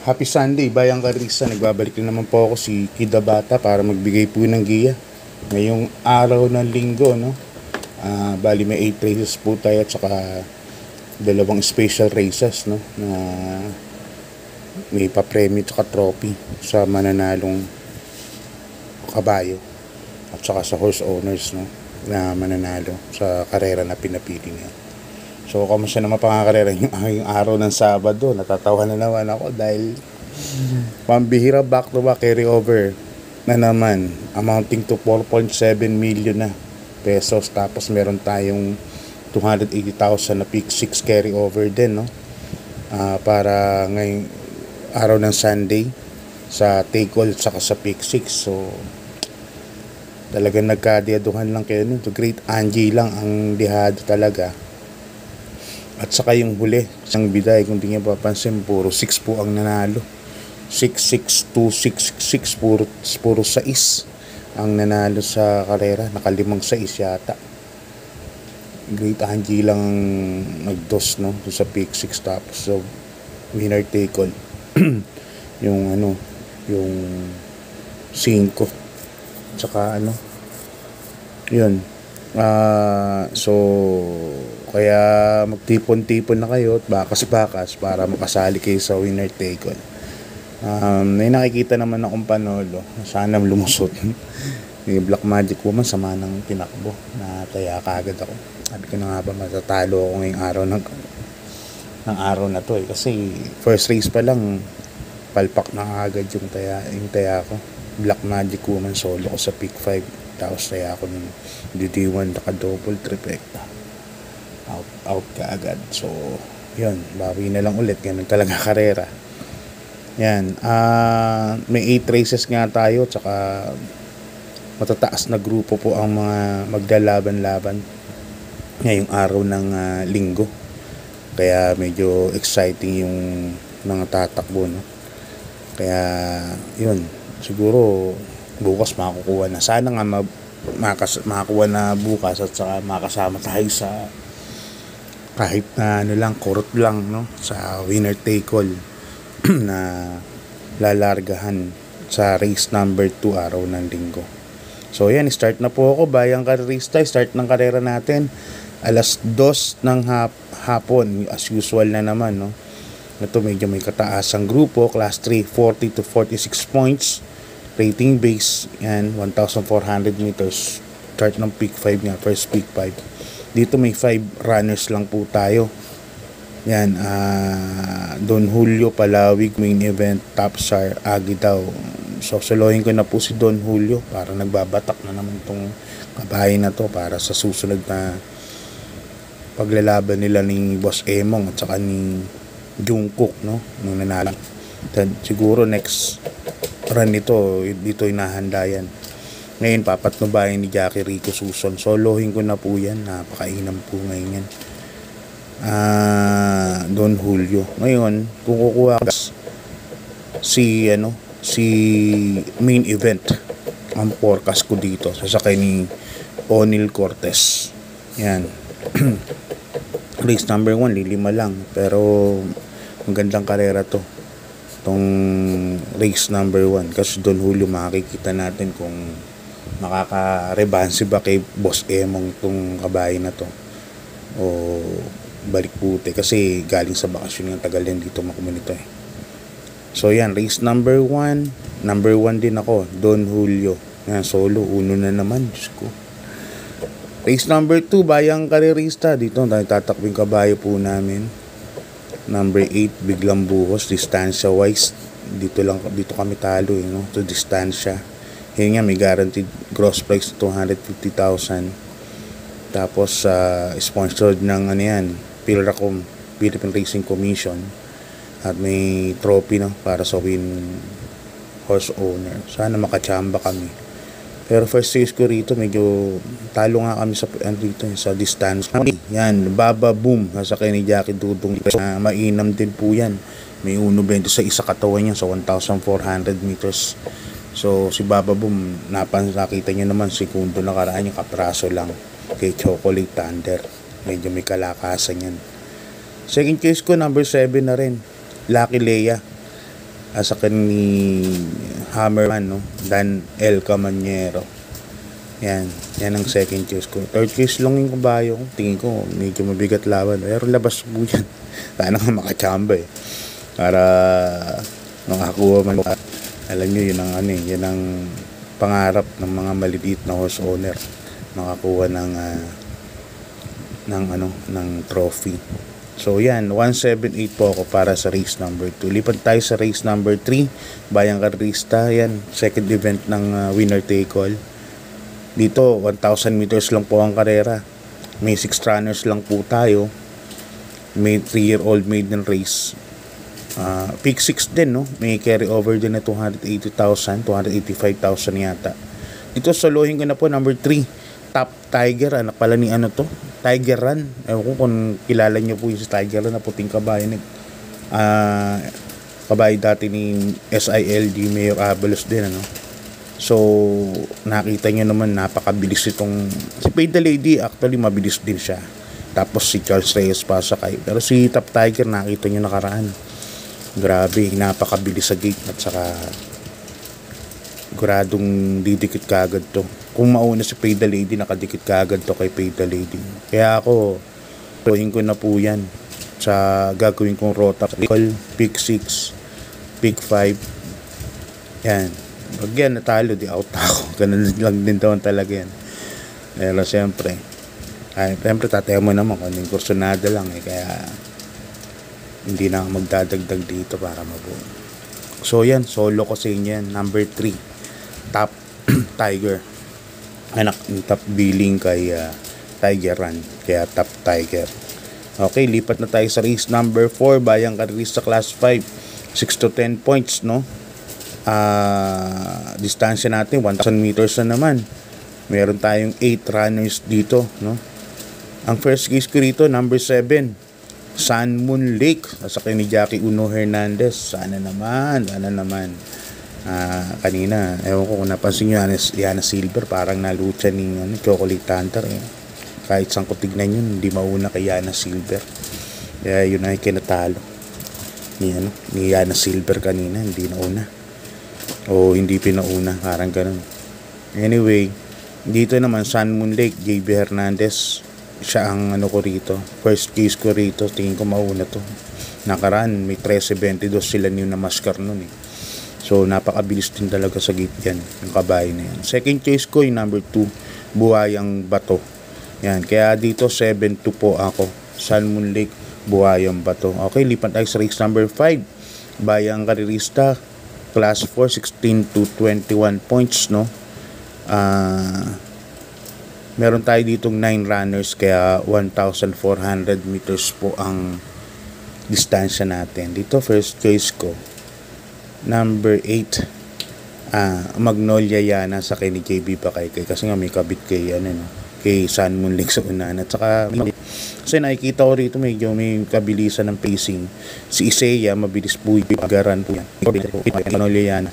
Happy Sunday, Bayang Karista. Nagbabalik na naman po ako si Kida Bata para magbigay po ng giya. Ngayong araw ng linggo, no? Bali may 8 races po tayo at saka dalawang special races, no? Na may pa-premyo at saka trophy sa mananalong kabayo at saka sa horse owners, no? Na mananalo sa karera na pinapili niya. So, kamusta naman pangakarera yung araw ng Sabado? Natatawa na naman ako dahil pambihira back-to-back carry-over na naman amounting to 4.7 million na pesos. Tapos meron tayong 280,000 na pick 6 carry-over din, no? Para ngayong araw ng Sunday sa take-all at saka sa pick 6. So, talagang nagkadiaduhan lang kayo nun. So, Great Angie lang ang dihado talaga. At saka yung huli, isang biday, kung di niyo papansin, puro 6 po ang nanalo. 6-6-2-6-6, puro 6 ang nanalo sa karera. Nakalimang 6 yata. Great Angie lang nagdos, no? Sa pick 6 tapos so, winner take all. yung yung 5. Tsaka yun. So kaya magtipon-tipon na kayo at bakas-bakas para makasali kayo sa winner take all. May nakikita naman akong panolo, sana lumusot. Yung Black Magic Woman, sama ng tinakbo na taya kagad ako. Sabi ko na nga ba matatalo ako ngayong araw na to kasi first race pa lang palpak na agad yung taya ko. Black Magic Woman solo ko sa pick 5. Tapos taya ako ng DD1 naka-double trifecta. Out ka agad. So, yun. Bawi na lang ulit. Ganun talaga karera. Yan. May 8 races nga tayo. Tsaka matataas na grupo po ang mga maglalaban-laban ngayong araw ng linggo. Kaya medyo exciting yung mga tatakbo, no? Kaya, yun. Siguro, bukas makakuha na. Sana nga makakuha na bukas at saka makasama tayo sa kahit na kurot lang, no? Sa winner take all na lalargahan sa race number 2 araw ng linggo. So yan, start na po ako. Bayang Karista, start ng karera natin alas 2 ng hapon as usual na naman, no? Ito medyo may kataasang grupo, class 3, 40 to 46 points. Rating base, yan, 1,400 meters. Start ng pick 5 nga, first pick 5. Dito may 5 runners lang po tayo. Yan, Don Julio, Palawig, main event, Topstar, Aguidaw. So, solohin ko na po si Don Julio para nagbabatak na naman itong kabahay na to para sa susunod na paglalaban nila ni Boss Emong at saka ni Jungkook, no? Nung nanalo. Then, siguro next run nito, dito inahanda yan. Ngayon, papatnubayan ni Jackie Rico Suson. Solohin ko na po yan. Napakainam po ngayon yan. Don Julio. Ngayon, kung kukuha si main event, ang forecast ko dito, sasakay ni O'Neal Cortez. Yan. Race number 1, lilima lang. Pero, magandang karera to. Itong race number 1. Kasi Don Julio, makikita natin kung makaka-rebansi ba kay Boss Emong itong kabahay na to. O balik puti. Kasi galing sa bakasyon ng tagal yan dito makumunito eh. So yan, race number 1. Number 1 din ako, Don Julio. Yan, solo. Uno na naman. Diyos ko. Race number 2, Bayang Karerista. Dito, tatakbing kabayo po namin. Number 8, Biglang Buhos. Distansya wise, dito kami talo, no? To distansya. Yun nga, may guaranteed gross price 250,000. Tapos sponsored ng Pilracom, Philippine Racing Commission. At may trophy, no, para sa win horse owner. Sana makachamba kami. Pero first race ko rito, medyo talo nga kami sa distance. Yan, Baba Boom, nasakay ni Jackie Dudong. Mainam din po yan. May 1.20 sa isa katawan niya sa 1,400 meters. So, si Baba Boom, nakita niyo naman, sekundo na karaan yung kapraso lang kay Chocolate Thunder. Medyo may kalakasan yan. Second choice ko, number 7 na rin. Lucky Leia. sa ni Hammerman, no? Dan El Camanyero. Yan ang second choice ko. Third choice lang yung kabayo ko. Tingin ko medyo mabigat laban, pero labas po yan. Sana nga makachamba para makakuha man. Alam nyo, yun ang pangarap ng mga maliliit na horse owner, makakuha ng trophy. So yan, 178 po ako para sa race number 2. Lipat tayo sa race number 3, Bayang Carrerista. Yan, second event ng winner take all. Dito 1,000 meters lang po ang karera. May 6 runners lang po tayo. May 3-year-old maiden race. Peak 6 din, no? May carry over din na 280,000, 285,000 yata. Dito solohin ko na po number 3, Top Tiger. Anak pala ni Tiger Run. Ewan ko kung kilala nyo po yung Tiger Run na puting kabayo. Kabayo dati ni SILD Mayor Abalos din, So nakita nyo naman, napakabilis itong si Pay the Lady. Actually mabilis din siya. Tapos si Charles Reyes pasakay. Pero si Top Tiger, nakita nyo nakaraan, grabe, napakabilis sa gate. At saka guradong didikit kagad to. Kung mauna si Pay the Lady, nakadikit kagad to kay Pay the Lady. Kaya ako, tuhin ko na po yan sa gagawin kong rota. Pick 6, pick 5. Yan. Pag yan natalo, di out ako. Ganun lang din doon talaga yan. Pero siyempre tataya mo naman kung yung kursonada lang kaya hindi na magdadagdag dito para mabuo. So yan, solo ko sa inyo yan. Number 3, Top Tiger. Anak ni Top Billing kay Tiger Run, kaya Top Tiger. Okay, lipat na tayo sa race number 4, Bayang Carrerista Class 5. 6 to 10 points, no? Distansya natin 1,000 meters na naman. Meron tayong 8 runners dito, no? Ang first case ko rito, number 7, Sun Moon Lake. Sasakay ni Jackie Uno Hernandez. Sana naman. Kanina, ewan ko kung napansin nyo, Yana Silver, parang nalucha ni Chocolate Hunter. Kahit saan ko tignan yun, hindi mauna kay Yana Silver. Kaya yun ay kinatalo ni Yana Silver kanina, hindi nauna. O hindi pinauna, parang ganun. Anyway, dito naman, Sun Moon Lake, JB Hernandez. Siya ang ko rito. First case ko rito, tingin ko mauna to. Nakaraan, may 13.22 sila niyo na maskar nun So, napakabilis din talaga sa gate yan, yung kabayo na yan. Second case ko, yung number 2, Buhayang Bato. Yan, kaya dito 7-2 po ako. Sun Moon Lake, Buhayang Bato. Okay, lipat tayo sa race number 5, Bayang Carrerista Class 4, 16 to 21 points, no? Meron tayo ditong 9 runners, kaya 1,400 meters po ang distansya natin. Dito first choice ko, number 8, Magnolia Yana sa kay ni JB Pakay, kasi nga may kabit kay kay Sun Moon Lake sa unahan. At saka kasi nakikita ko rito medyo may kabilisan ng pacing. Si Isaiah mabilis po yung pagaran po yan. Magnolia Yana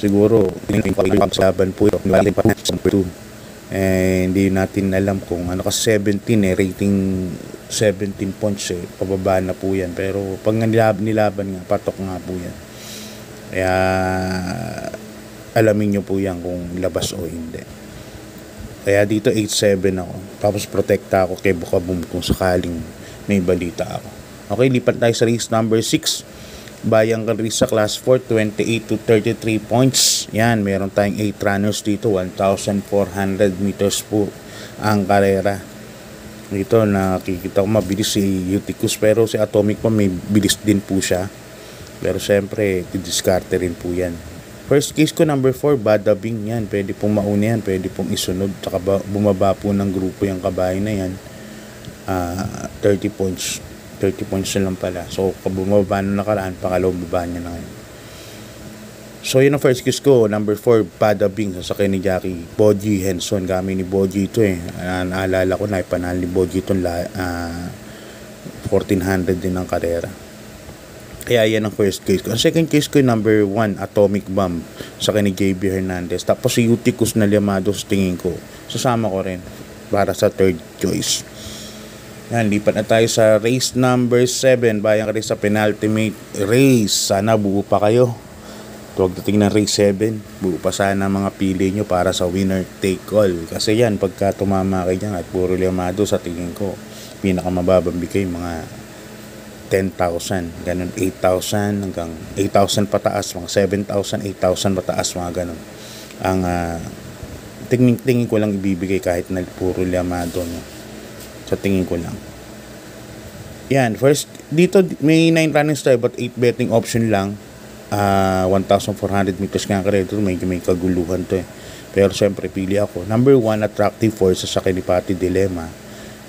siguro laban po ito. Hindi natin alam kung kasi 17 rating 17 points pababa na po yan, pero pag nilaban nga patok nga po yan, kaya alamin nyo po yan kung labas o hindi. Kaya dito 8-7 ako, tapos protekta ako kay Bukaboom kung sakaling may balita ako. Okay, lipat tayo sa race number 6, Bayang Carrerista Class 4, 28 to 33 points. Yan, meron tayong 8 runners dito, 1,400 meters po ang karera. Dito nakikita ko mabilis si Eutychus, pero si Atomic pa may bilis din po siya. Pero syempre, didiskarte rin po yan. First case ko, number 4, Badabing. Yan, pwede pong mauna yan, pwede pong isunod. Saka bumaba po ng grupo yung kabayo na yan. 30 points na lang pala. So, pag bumaba na nakaraan, pangalawang baba niya na ngayon. So, yun ang first kiss ko. Number 4, Badabing. Sasakay ni Jackie Boji Henson. Gamit ni Boji ito naalala ko na ipanahal ni Boji ito 1,400 din ang karera. Kaya yan ang first case ko. Ang second case ko, number 1, Atomic Bomb. Sasakay ni JB Hernandez. Tapos si Eutychus na Llamados, tingin ko, sasama ko rin para sa third choice. Yan, lipat na tayo sa race number 7. Bayan ka rin sa penultimate race. Sana buo pa kayo. Huwag dating ng race 7. Buo pa sana mga pili nyo para sa winner take all. Kasi yan, pagka tumama kayo dyan at puro limado, sa tingin ko, pinakamababang bigay mga 10,000. Ganun, 8,000 hanggang 8,000 pataas. Mga 7,000, 8,000 pataas, mga ganun. Ang tingin ko lang ibibigay kahit na puro limado, no? Sa tingin ko lang. Yan, first, dito may 9 running style but 8 betting option lang. 1,400 meters nga kredo, medyo may kaguluhan to eh. Pero syempre, pili ako. Number 1, Attractive Force sa Kinipati Dilemma.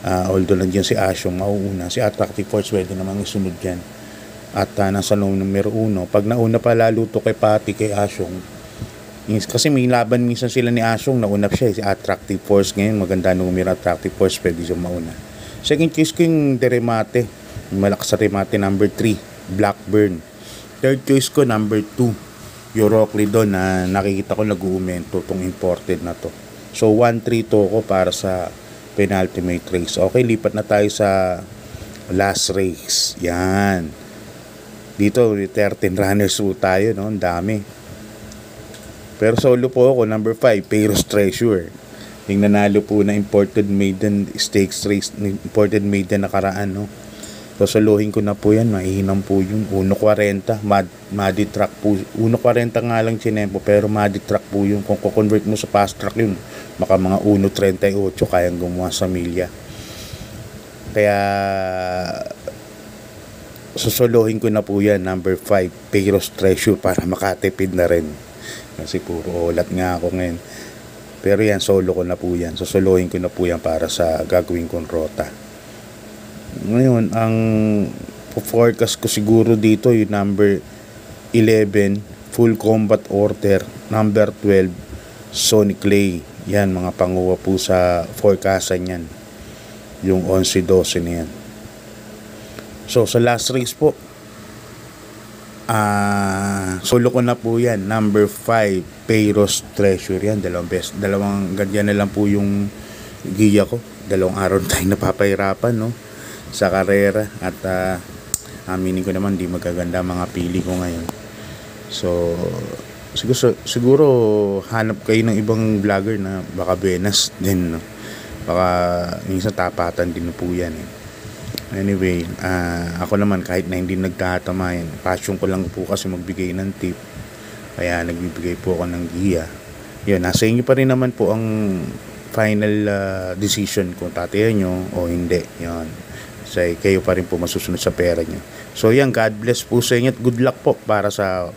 Although nandiyan si Asyong mauuna. Si Attractive Force, pwede namang isunod yan. At nasa numero 1. Pag nauna pa lalo to kay Pati, kay Asyong, kasi may laban minsan sila ni Asyong, nauna siya, si Attractive Force. Ngayon maganda numero Attractive Force, pwede siya mauna. Second choice ko yung Deremate, malakas sa remate, number 3, Blackburn. Third choice ko, number 2, Euroclid doon, na nakikita ko nag-uumento tong imported na to. So 1-3 to ko para sa penultimate race. Okay, lipat na tayo sa last race. Yan, dito 13 runners po tayo, no? Ang dami. Pero solo po ako, number 5, Payros Treasure. Yung nanalo po na imported maiden stakes race, imported maiden nakaraan, no? So solohin ko na po yan, mahihinam po yun. 1.40, Muddy Truck po. 1.40 nga lang chinempo, pero Muddy Truck po yun. Kung convert mo sa fast track yun, maka mga 1.38, kayang gumawa sa milya. Kaya susolohin ko na po yan, number 5, Payros Treasure, para makatipid na rin. Kasi puro ulat nga ako ngayon. Pero yan, solo ko na po yan. Susolohin ko na po yan para sa gagawin kong rota. Ngayon, ang forecast ko siguro dito yung number 11, Full Combat Order, number 12, Sonic Clay. Yan, mga panguha po sa forecastan yan. Yung 11-12 na yan. So, sa last race po, solo ko na po yan, number 5, Payros Treasure. Yan, dalawang ganyan na lang po yung giya ko. 2 araw tayo napapahirapan, no, sa karera. At aminin ko naman, di magaganda mga pili ko ngayon. So siguro hanap kayo ng ibang vlogger na baka benas din, no? Baka minsan tapatan din po yan eh. Anyway, ako naman kahit na hindi nagtatama yan, passion ko lang po kasi magbigay ng tip, kaya nagbibigay po ako ng giya. Yun, nasa inyo pa rin naman po ang final decision kung tatayan nyo o hindi. Yun, so, kayo pa rin po masusunod sa pera nyo. So yan, God bless po sa inyo at good luck po para sa